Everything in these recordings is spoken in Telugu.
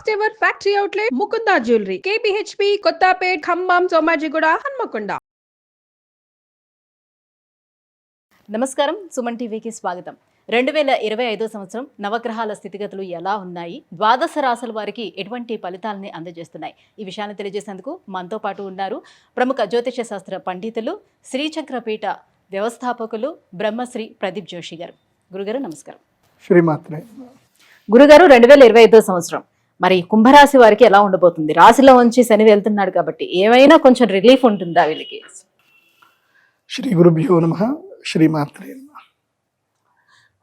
First ever factory outlet Mukunda jewellery KPHP Kothapet Khammam Somajiguda Hanamkonda. నమస్కారం, సుమన్ టీవీకి స్వాగతం. 2025 సంవత్సరం నవగ్రహాల స్థితిగతులు ఎలా ఉన్నాయి, ద్వాదశ రాశుల వారికి ఎటువంటి ఫలితాలని అందజేస్తున్నాయి, ఈ విషయాన్ని తెలియజేసేందుకు మనతో పాటు ఉన్నారు ప్రముఖ జ్యోతిష శాస్త్ర పండితులు, శ్రీచక్రపీఠ వ్యవస్థాపకులు బ్రహ్మశ్రీ ప్రదీప్ జోషి గారు. గురుగారు నమస్కారం. శ్రీమాత్రే. గురుగారు, 2025 సంవత్సరం మరి కుంభరాశి వారికి ఎలా ఉండబోతుంది? రాశిలో ఉంచి శని వెళ్తున్నాడు కాబట్టి ఏమైనా కొంచెం రిలీఫ్ ఉంటుందా వీళ్ళకి? శ్రీ గురుభ్యో నమః. శ్రీమాత్రే నమః.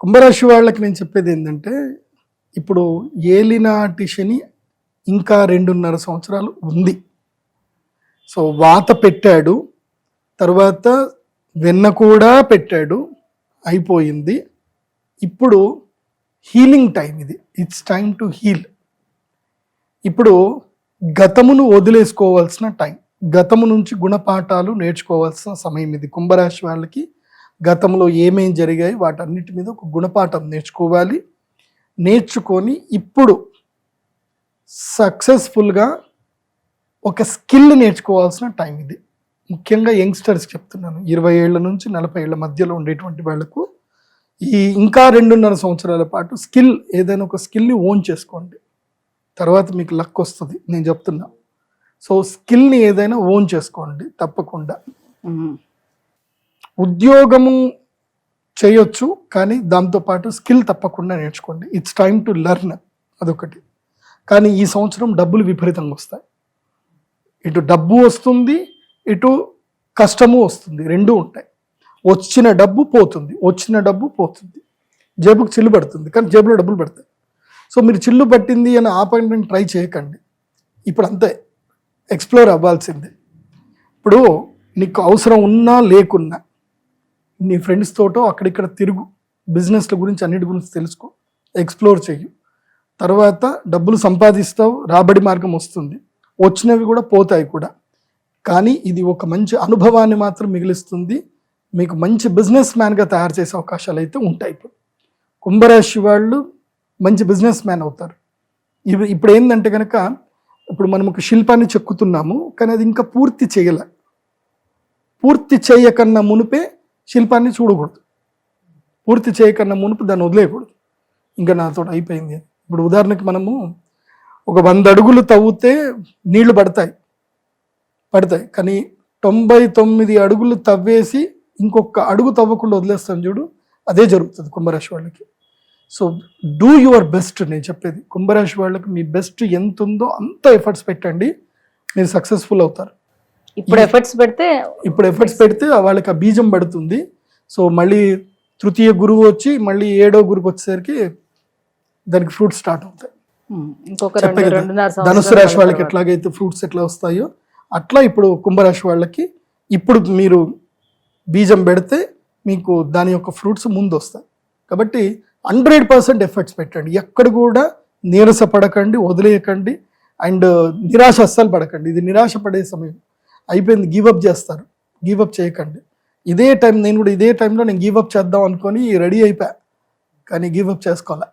కుంభరాశి వాళ్ళకి నేను చెప్పేది ఏంటంటే, ఇప్పుడు ఏలినాటి శని ఇంకా 2.5 సంవత్సరాలు ఉంది. సో వాత పెట్టాడు, తర్వాత వెన్న కూడా పెట్టాడు, అయిపోయింది. ఇప్పుడు హీలింగ్ టైం ఇది. It's time to heal. ఇప్పుడు గతమును వదిలేసుకోవాల్సిన టైం, గతము నుంచి గుణపాఠాలు నేర్చుకోవాల్సిన సమయం ఇది. కుంభరాశి వాళ్ళకి గతంలో ఏమేం జరిగాయి వాటన్నిటి మీద ఒక గుణపాఠం నేర్చుకోవాలి. నేర్చుకొని ఇప్పుడు సక్సెస్ఫుల్గా ఒక స్కిల్ నేర్చుకోవాల్సిన టైం ఇది. ముఖ్యంగా యంగ్స్టర్స్కి చెప్తున్నాను, 20 ఏళ్ళ నుంచి 40 ఏళ్ళ మధ్యలో ఉండేటువంటి వాళ్లకు ఈ ఇంకా 2.5 సంవత్సరాల పాటు స్కిల్, ఏదైనా ఒక స్కిల్ని ఓన్ చేసుకోండి, తర్వాత మీకు లక్ వస్తుంది, నేను చెప్తున్నా. సో స్కిల్ని ఏదైనా ఓన్ చేసుకోండి తప్పకుండా. ఉద్యోగము చేయొచ్చు, కానీ దాంతోపాటు స్కిల్ తప్పకుండా నేర్చుకోండి. ఇట్స్ టైమ్ టు లెర్న్, అదొకటి. కానీ ఈ సంవత్సరం డబ్బులు విపరీతంగా వస్తాయి. ఇటు డబ్బు వస్తుంది, ఇటు కష్టము వస్తుంది, రెండూ ఉంటాయి. వచ్చిన డబ్బు పోతుంది, జేబుకు చిల్లు పడుతుంది, కానీ జేబులో డబ్బులు పడతాయి. సో మీరు చిల్లు పట్టింది అని అపాయింట్మెంట్ ట్రై చేయకండి. ఇప్పుడు అంతే, ఎక్స్ప్లోర్ అవ్వాల్సిందే. ఇప్పుడు నీకు అవసరం ఉన్నా లేకున్నా నీ ఫ్రెండ్స్ తోటో అక్కడిక్కడ తిరుగు, బిజినెస్ల గురించి అన్నిటి గురించి తెలుసుకో, ఎక్స్ప్లోర్ చెయ్యి. తర్వాత డబ్బులు సంపాదిస్తావు, రాబడి మార్గం వస్తుంది, వచ్చినవి కూడా పోతాయి కూడా. కానీ ఇది ఒక మంచి అనుభవాన్ని మాత్రం మిగిలిస్తుంది. మీకు మంచి బిజినెస్ మ్యాన్గా తయారు చేసే అవకాశాలు అయితే ఉంటాయి. ఇప్పుడు కుంభరాశి వాళ్ళు మంచి బిజినెస్ మ్యాన్ అవుతారు. ఇప్పుడు ఏంటంటే కనుక, ఇప్పుడు మనం ఒక శిల్పాన్ని చెక్కుతున్నాము, కానీ అది ఇంకా పూర్తి చేయలే. పూర్తి చేయకన్నా మునిపే శిల్పాన్ని చూడకూడదు, పూర్తి చేయకన్నా మునుపు దాన్ని వదిలేయకూడదు. ఇంకా నాతో అయిపోయింది. ఇప్పుడు ఉదాహరణకి మనము ఒక 100 అడుగులు తవ్వితే నీళ్లు పడతాయి, కానీ 99 అడుగులు తవ్వేసి ఇంకొక అడుగు తవ్వకుండా వదిలేస్తాం చూడు, అదే జరుగుతుంది కుంభరాశి వాళ్ళకి. So do your best. నేను చెప్పేది కుంభరాశి వాళ్ళకి, మీ బెస్ట్ ఎంత ఉందో అంత ఎఫర్ట్స్ పెట్టండి, మీరు సక్సెస్ఫుల్ అవుతారు. ఇప్పుడు ఎఫర్ట్స్ పెడితే వాళ్ళకి ఆ బీజం పడుతుంది. సో మళ్ళీ తృతీయ గురువు వచ్చి మళ్ళీ 7వ గురువు వచ్చేసరికి దానికి ఫ్రూట్స్ స్టార్ట్ అవుతాయి. ధనుసు రాశి వాళ్ళకి ఎట్లాగైతే ఫ్రూట్స్ ఎట్లా వస్తాయో అట్లా ఇప్పుడు కుంభరాశి వాళ్ళకి ఇప్పుడు మీరు బీజం పెడితే మీకు దాని యొక్క ఫ్రూట్స్ ముందు వస్తాయి. కాబట్టి 100% ఎఫర్ట్స్ పెట్టండి, ఎక్కడ కూడా నీరస పడకండి, వదిలేయకండి. అండ్ నిరాశ అస్సలు పడకండి. ఇది నిరాశ పడే సమయం అయిపోయింది, గివప్ చేస్తారు. గివప్ చేయకండి. ఇదే టైం, నేను కూడా ఇదే టైంలో నేను గివప్ చేద్దాం అనుకొని రెడీ అయిపోయా, కానీ గివప్ చేసుకోవాలా.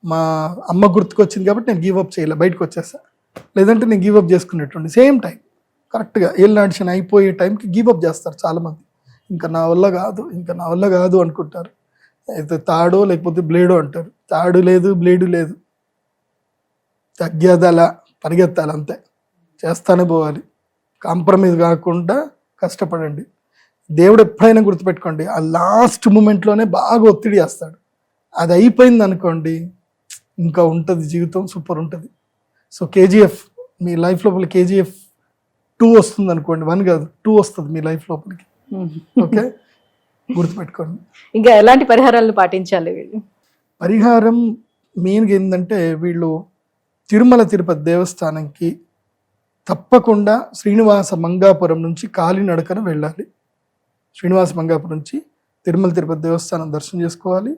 మా అమ్మ గుర్తుకొచ్చింది కాబట్టి నేను గివప్ చేయలే, బయటకు వచ్చేసా. లేదంటే నేను గివప్ చేసుకునేటువంటి సేమ్ టైం కరెక్ట్గా ఏళ్ళనాటి శని అయిపోయే టైంకి గివప్ చేస్తారు చాలామంది. ఇంకా నా వల్ల కాదు అనుకుంటారు. అయితే తాడో లేకపోతే బ్లేడో అంటారు. తాడు లేదు, బ్లేడు లేదు, తగ్గేదలా పరిగెత్తాలి, అంతే. చేస్తానే పోవాలి, కాంప్రమైజ్ కాకుండా కష్టపడండి. దేవుడు ఎప్పుడైనా గుర్తుపెట్టుకోండి, ఆ లాస్ట్ మూమెంట్లోనే బాగా ఒత్తిడి చేస్తాడు. అది అయిపోయింది అనుకోండి, ఇంకా ఉంటుంది జీవితం, సూపర్ ఉంటుంది. సో KGF మీ లైఫ్ లోపల KGF 2 వస్తుంది అనుకోండి, 1 కాదు 2 వస్తుంది మీ లైఫ్ లోపలికి. ఓకే, గుర్తుపెట్టుకోండి. ఇంకా ఎలాంటి పరిహారాలను పాటించాలి వీళ్ళు? పరిహారం మెయిన్గా ఏంటంటే, వీళ్ళు తిరుమల తిరుపతి దేవస్థానంకి తప్పకుండా శ్రీనివాస మంగాపురం నుంచి కాలినడకన వెళ్ళాలి. శ్రీనివాస మంగాపురం నుంచి తిరుమల తిరుపతి దేవస్థానం దర్శనం చేసుకోవాలి.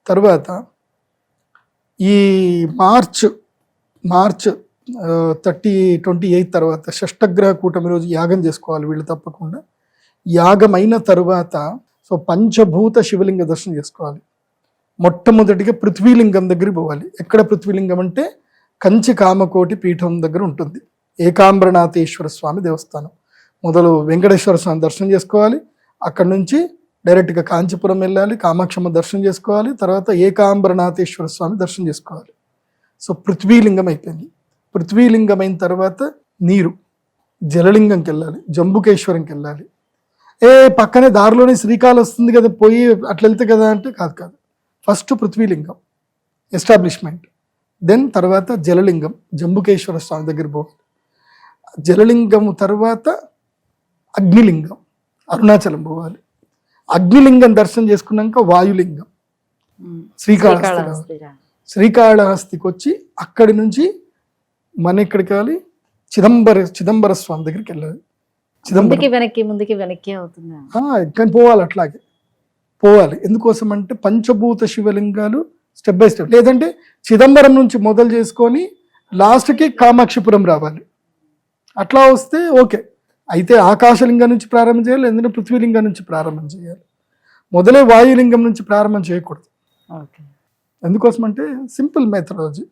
తర్వాత ఈ మార్చ్ 28 తర్వాత షష్టగ్రహ కూటమి రోజు యాగం చేసుకోవాలి వీళ్ళు తప్పకుండా. యాగం అయిన తర్వాత సో పంచభూత శివలింగ దర్శనం చేసుకోవాలి. మొట్టమొదటిగా పృథ్వీలింగం దగ్గరికి పోవాలి. ఎక్కడ పృథ్వీలింగం అంటే కంచి కామకోటి పీఠం దగ్గర ఉంటుంది. ఏకాంబరనాథేశ్వర స్వామి దేవస్థానం. మొదలు వెంకటేశ్వర స్వామి దర్శనం చేసుకోవాలి, అక్కడ నుంచి డైరెక్ట్గా కాంచీపురం వెళ్ళాలి, కామాక్షమ్మ దర్శనం చేసుకోవాలి, తర్వాత ఏకాంబరనాథేశ్వర స్వామి దర్శనం చేసుకోవాలి. సో పృథ్వీలింగం అయిపోయింది. పృథ్వీలింగం అయిన తర్వాత నీరు, జలలింగంకి వెళ్ళాలి, జంబుకేశ్వరంకి వెళ్ళాలి. పక్కనే దారిలోనే శ్రీకాళ వస్తుంది కదా, పోయి అట్లా వెళ్తే కదా అంటే కాదు. ఫస్ట్ పృథ్వీలింగం ఎస్టాబ్లిష్మెంట్, దెన్ తర్వాత జలలింగం, జంబుకేశ్వర స్వామి దగ్గర పోవాలి. జలలింగం తర్వాత అగ్నిలింగం, అరుణాచలం పోవాలి. అగ్నిలింగం దర్శనం చేసుకున్నాక వాయులింగం, శ్రీకాళహస్తి. శ్రీకాళహస్తికి వచ్చి అక్కడి నుంచి మన ఎక్కడికి వెళ్ళాలి, చిదంబర స్వామి దగ్గరికి వెళ్ళాలి. ముందుకి వెనక్కి అవుతుంది కానీ పోవాలి, అట్లాగే పోవాలి. ఎందుకోసం అంటే పంచభూత శివలింగాలు స్టెప్ బై స్టెప్, లేదంటే చిదంబరం నుంచి మొదలు చేసుకొని లాస్ట్కి కామాక్షిపురం రావాలి. అట్లా వస్తే ఓకే. అయితే ఆకాశలింగం నుంచి ప్రారంభం చేయాలి, లేదంటే పృథ్వీలింగం నుంచి ప్రారంభం చేయాలి. మొదలే వాయులింగం నుంచి ప్రారంభం చేయకూడదు. ఎందుకోసం అంటే సింపుల్ మెథడాలజీ.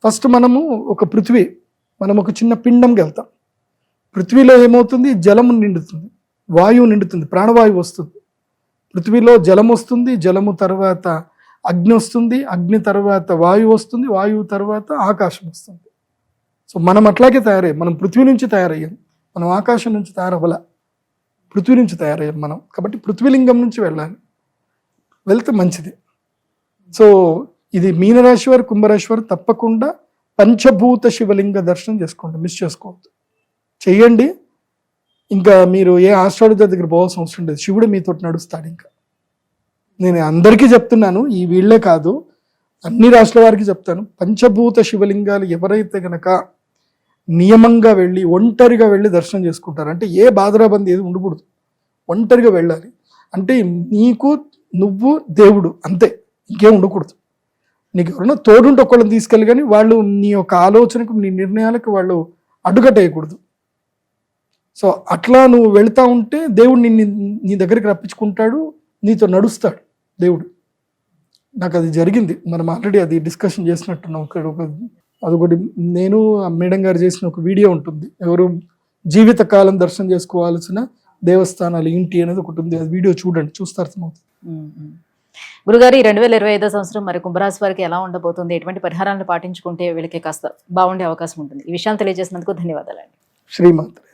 ఫస్ట్ మనము ఒక చిన్న పిండంకి వెళ్తాం. పృథ్వీలో ఏమవుతుంది, జలము నిండుతుంది, వాయువు నిండుతుంది, ప్రాణవాయువు వస్తుంది. పృథ్వీలో జలం వస్తుంది, జలము తర్వాత అగ్ని వస్తుంది, అగ్ని తర్వాత వాయువు వస్తుంది, వాయువు తర్వాత ఆకాశం వస్తుంది. సో మనం అట్లాగే తయారయ్యాం. మనం పృథ్వీ నుంచి తయారయ్యాం, మనం ఆకాశం నుంచి తయారవ్వాల, పృథ్వీ నుంచి తయారయ్యాం మనం. కాబట్టి పృథ్వీలింగం నుంచి వెళ్తే మంచిది. సో ఇది మీనరాశి వారు, కుంభరాశి వారు తప్పకుండా పంచభూత శివలింగ దర్శనం చేసుకోండి, మిస్ చేసుకోవద్దు, చెయ్యండి. ఇంకా మీరు ఏ ఆస్ట్రాలజర్ దగ్గర పోవాల్సిన అవసరం లేదు, శివుడు మీతో నడుస్తాడు. ఇంకా నేను అందరికీ చెప్తున్నాను, ఈ వీళ్ళే కాదు అన్ని రాష్ట్రాల వారికి చెప్తాను, పంచభూత శివలింగాలు ఎవరైతే గనక నియమంగా వెళ్ళి ఒంటరిగా వెళ్ళి దర్శనం చేసుకుంటారు, అంటే ఏ బాధరాబంది ఏది ఉండకూడదు, ఒంటరిగా వెళ్ళాలి. అంటే నువ్వు దేవుడు అంతే, ఇంకేం ఉండకూడదు. నీకు ఎవరైనా తోడుంటే ఒకళ్ళని తీసుకెళ్ళి, కానీ వాళ్ళు నీ యొక్క ఆలోచనకు, నీ నిర్ణయాలకు వాళ్ళు అడ్డుకట్టేయకూడదు. సో అట్లా నువ్వు వెళ్తా ఉంటే దేవుడు నీ దగ్గరికి రప్పించుకుంటాడు, నీతో నడుస్తాడు దేవుడు. నాకు అది జరిగింది, మనం ఆల్రెడీ అది డిస్కషన్ చేసినట్టున్నాం. అదొకటి నేను మేడం గారు చేసిన ఒక వీడియో ఉంటుంది, ఎవరు జీవితకాలం దర్శనం చేసుకోవాల్సిన దేవస్థానాలు ఏంటి అనేది ఒకటి ఉంది. అది వీడియో చూడండి, చూస్తే అర్థమవుతుంది. గురుగారు, ఈ 2025 సంవత్సరం మరి కుంభరాశి వారికి ఎలా ఉండబోతుంది, ఎటువంటి పరిహారాలను పాటించుకుంటే వీళ్ళకి కాస్త బాగుండే అవకాశం ఉంటుంది, ఈ విషయాలు తెలియజేసినందుకు ధన్యవాదాలండి. శ్రీమాత్రే.